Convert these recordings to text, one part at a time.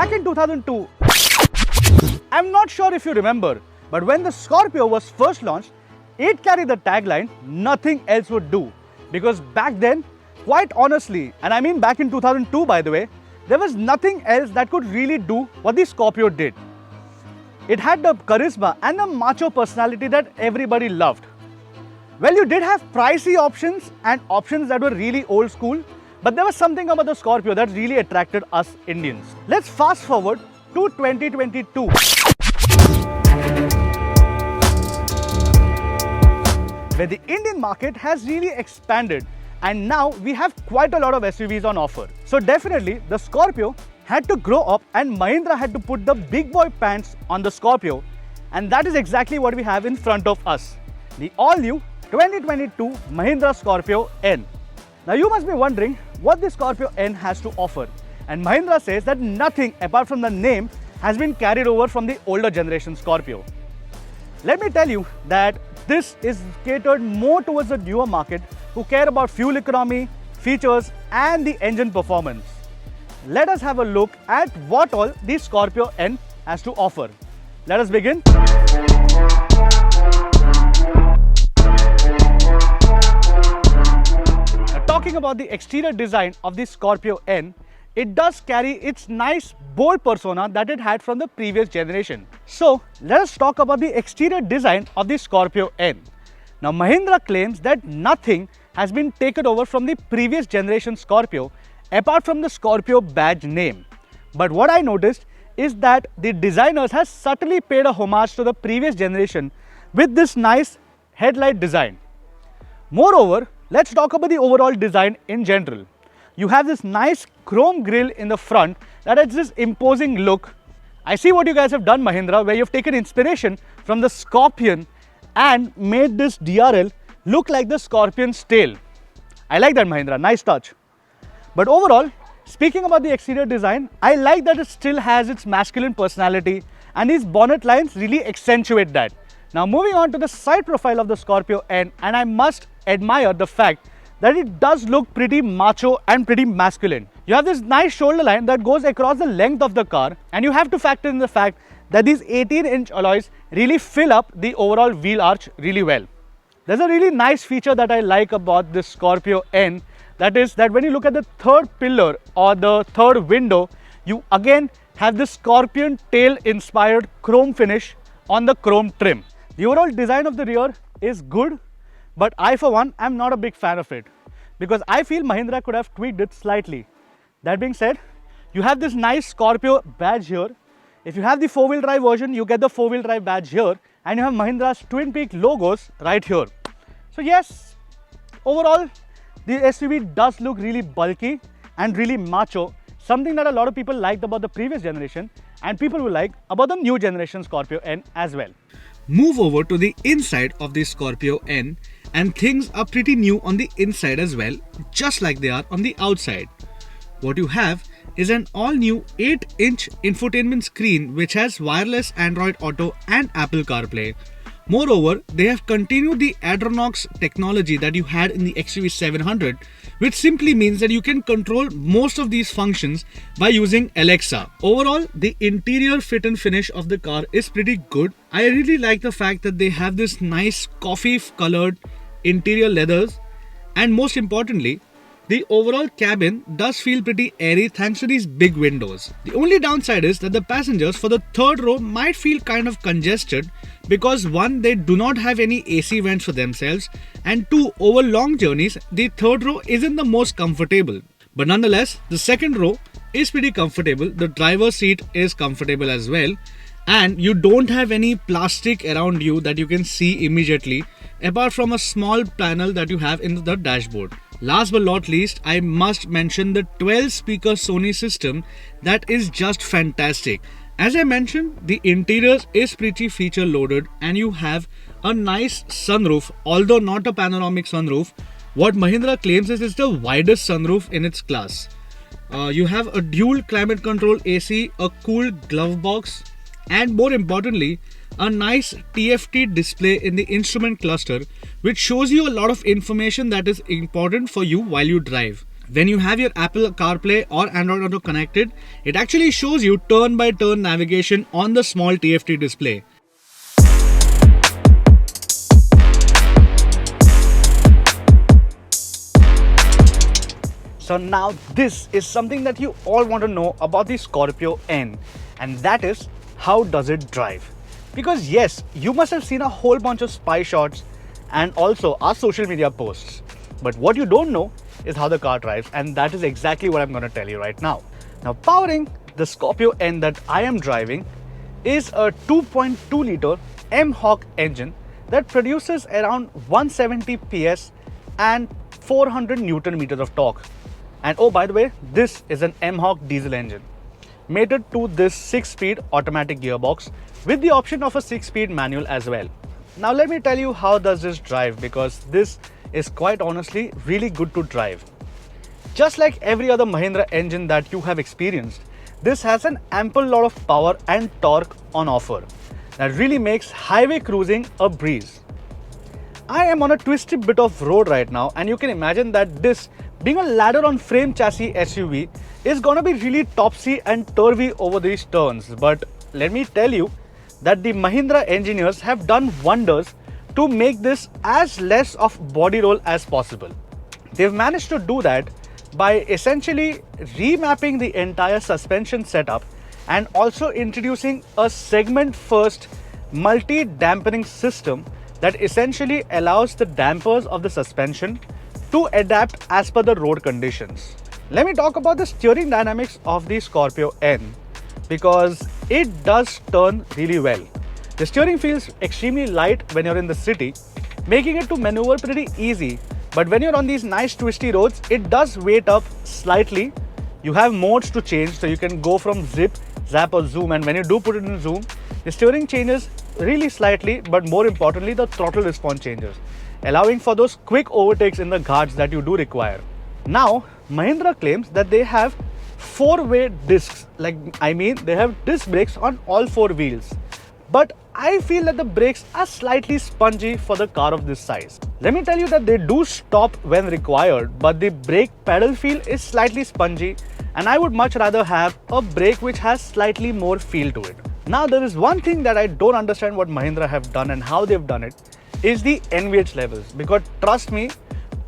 back in 2002, I'm not sure if you remember, but when the Scorpio was first launched, it carried the tagline, "Nothing else would do." Because back then, quite honestly, and I mean back in 2002 by the way, there was nothing else that could really do what the Scorpio did. It had the charisma and the macho personality that everybody loved. Well, you did have pricey options and options that were really old school, but there was something about the Scorpio that really attracted us Indians. Let's fast forward to 2022. Where the Indian market has really expanded and now we have quite a lot of SUVs on offer. So definitely the Scorpio had to grow up and Mahindra had to put the big boy pants on the Scorpio, and that is exactly what we have in front of us. The all-new 2022 Mahindra Scorpio N. Now you must be wondering what the Scorpio N has to offer, and Mahindra says that nothing apart from the name has been carried over from the older generation Scorpio. Let me tell you that this is catered more towards the newer market who care about fuel economy, features and the engine performance. Let us have a look at what all the Scorpio N has to offer. Let us begin. Now, talking about the exterior design of the Scorpio N, it does carry its nice bold persona that it had from the previous generation. So let us talk about the exterior design of the Scorpio N. Now Mahindra claims that nothing has been taken over from the previous generation Scorpio apart from the Scorpio badge name. But what I noticed is that the designers has subtly paid a homage to the previous generation with this nice headlight design. Moreover, let's talk about the overall design in general. You have this nice chrome grille in the front that has this imposing look. I see what you guys have done, Mahindra, where you've taken inspiration from the Scorpion and made this DRL look like the Scorpion's tail. I like that, Mahindra, nice touch. But overall, speaking about the exterior design, I like that it still has its masculine personality and these bonnet lines really accentuate that. Now moving on to the side profile of the Scorpio N, and I must admire the fact that it does look pretty macho and pretty masculine. You have this nice shoulder line that goes across the length of the car, and you have to factor in the fact that these 18-inch alloys really fill up the overall wheel arch really well. There's a really nice feature that I like about this Scorpio N, that is that when you look at the third pillar or the third window, you again have this Scorpion tail inspired chrome finish on the chrome trim. The overall design of the rear is good, but I for one am not a big fan of it because I feel Mahindra could have tweaked it slightly. That being said, you have this nice Scorpio badge here. If you have the 4-wheel drive version, you get the 4-wheel drive badge here, and you have Mahindra's Twin Peak logos right here. So yes, overall the SUV does look really bulky and really macho, something that a lot of people liked about the previous generation and people will like about the new generation Scorpio N as well. Move over to the inside of the Scorpio N, and things are pretty new on the inside as well, just like they are on the outside. What you have is an all-new 8-inch infotainment screen which has wireless Android Auto and Apple CarPlay. Moreover, they have continued the Adrenox technology that you had in the XUV 700, which simply means that you can control most of these functions by using Alexa. Overall, the interior fit and finish of the car is pretty good. I really like the fact that they have this nice coffee colored interior leathers, and most importantly, the overall cabin does feel pretty airy thanks to these big windows. The only downside is that the passengers for the third row might feel kind of congested because 1, they do not have any AC vents for themselves, and 2, over long journeys, the third row isn't the most comfortable. But nonetheless, the second row is pretty comfortable, the driver's seat is comfortable as well, and you don't have any plastic around you that you can see immediately apart from a small panel that you have in the dashboard. Last but not least, I must mention the 12-speaker Sony system that is just fantastic. As I mentioned, the interior is pretty feature loaded and you have a nice sunroof, although not a panoramic sunroof. What Mahindra claims is it's the widest sunroof in its class. You have a dual climate control AC, a cool glove box, and more importantly, a nice TFT display in the instrument cluster which shows you a lot of information that is important for you while you drive. When you have your Apple CarPlay or Android Auto connected, it actually shows you turn-by-turn navigation on the small TFT display. So now this is something that you all want to know about the Scorpio N, and that is, how does it drive? Because yes, you must have seen a whole bunch of spy shots and also our social media posts. But what you don't know is how the car drives, and that is exactly what I'm going to tell you right now. Now, powering the Scorpio N that I am driving is a 2.2 liter M-Hawk engine that produces around 170 PS and 400 Newton meters of torque. And oh, by the way, this is an M-Hawk diesel engine mated to this 6-speed automatic gearbox with the option of a 6-speed manual as well. Now let me tell you how does this drive, because this is quite honestly really good to drive. Just like every other Mahindra engine that you have experienced, this has an ample lot of power and torque on offer that really makes highway cruising a breeze. I am on a twisty bit of road right now, and you can imagine that this, being a ladder on frame chassis SUV, is gonna be really topsy and turvy over these turns. But let me tell you that the Mahindra engineers have done wonders to make this as less of body roll as possible. They've managed to do that by essentially remapping the entire suspension setup and also introducing a segment first multi-dampening system that essentially allows the dampers of the suspension to adapt as per the road conditions. Let me talk about the steering dynamics of the Scorpio N, because it does turn really well. The steering feels extremely light when you're in the city, making it to maneuver pretty easy. But when you're on these nice twisty roads, it does weight up slightly. You have modes to change, so you can go from zip, zap or zoom, and when you do put it in zoom, the steering changes really slightly, but more importantly the throttle response changes, allowing for those quick overtakes in the ghats that you do require. Now Mahindra claims that they have 4-way discs, they have disc brakes on all 4 wheels. But I feel that the brakes are slightly spongy for the car of this size. Let me tell you that they do stop when required, but the brake pedal feel is slightly spongy, and I would much rather have a brake which has slightly more feel to it. Now there is one thing that I don't understand what Mahindra have done and how they've done it, is the NVH levels. Because trust me,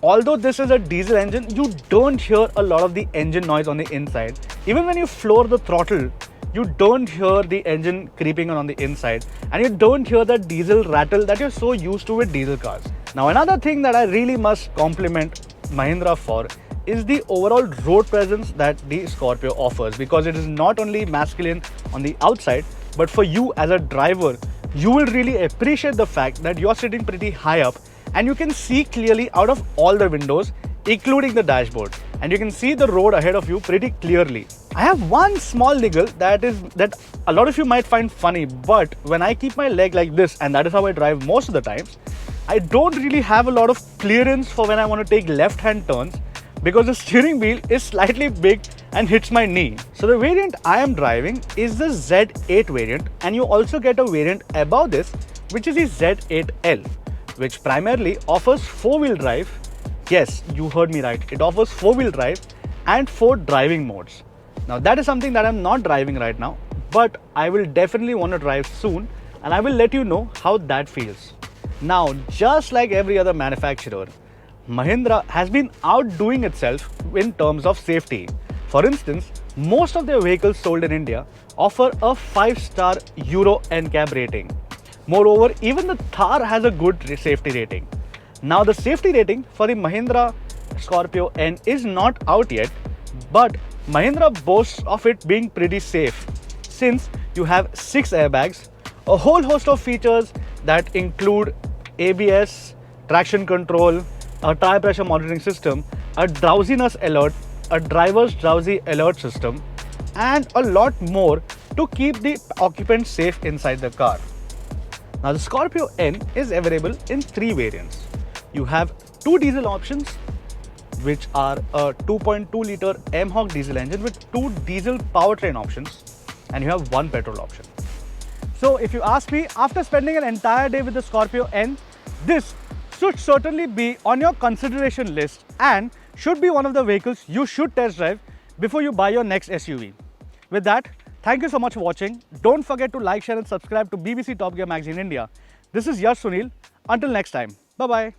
although this is a diesel engine, you don't hear a lot of the engine noise on the inside. Even when you floor the throttle, you don't hear the engine creeping on the inside, and you don't hear the diesel rattle that you're so used to with diesel cars. Now another thing that I really must compliment Mahindra for is the overall road presence that the Scorpio offers, because it is not only masculine on the outside, but for you as a driver, you will really appreciate the fact that you're sitting pretty high up and you can see clearly out of all the windows, including the dashboard, and you can see the road ahead of you pretty clearly. I have one small niggle that a lot of you might find funny, but when I keep my leg like this, and that is how I drive most of the times, I don't really have a lot of clearance for when I want to take left-hand turns, because the steering wheel is slightly big and hits my knee. So the variant I am driving is the Z8 variant, and you also get a variant above this, which is the Z8L, which primarily offers 4-wheel drive. Yes, you heard me right. It offers 4-wheel drive and 4 driving modes. Now that is something that I'm not driving right now, but I will definitely want to drive soon, and I will let you know how that feels. Now, just like every other manufacturer, Mahindra has been outdoing itself in terms of safety. For instance, most of their vehicles sold in India offer a 5-star Euro NCAP rating. Moreover, even the Thar has a good safety rating. Now the safety rating for the Mahindra Scorpio N is not out yet, but Mahindra boasts of it being pretty safe, since you have 6 airbags, a whole host of features that include ABS, traction control, a tire pressure monitoring system, a drowsiness alert, a driver's drowsy alert system, and a lot more to keep the occupants safe inside the car. Now the Scorpio N is available in 3 variants. You have 2 diesel options, which are a 2.2 liter M-Hawk diesel engine with 2 diesel powertrain options, and you have 1 petrol option. So if you ask me, after spending an entire day with the Scorpio N, this should certainly be on your consideration list, and should be one of the vehicles you should test drive before you buy your next SUV. With that, thank you so much for watching. Don't forget to like, share and subscribe to BBC Top Gear Magazine India. This is Yash Sunil. Until next time, bye-bye.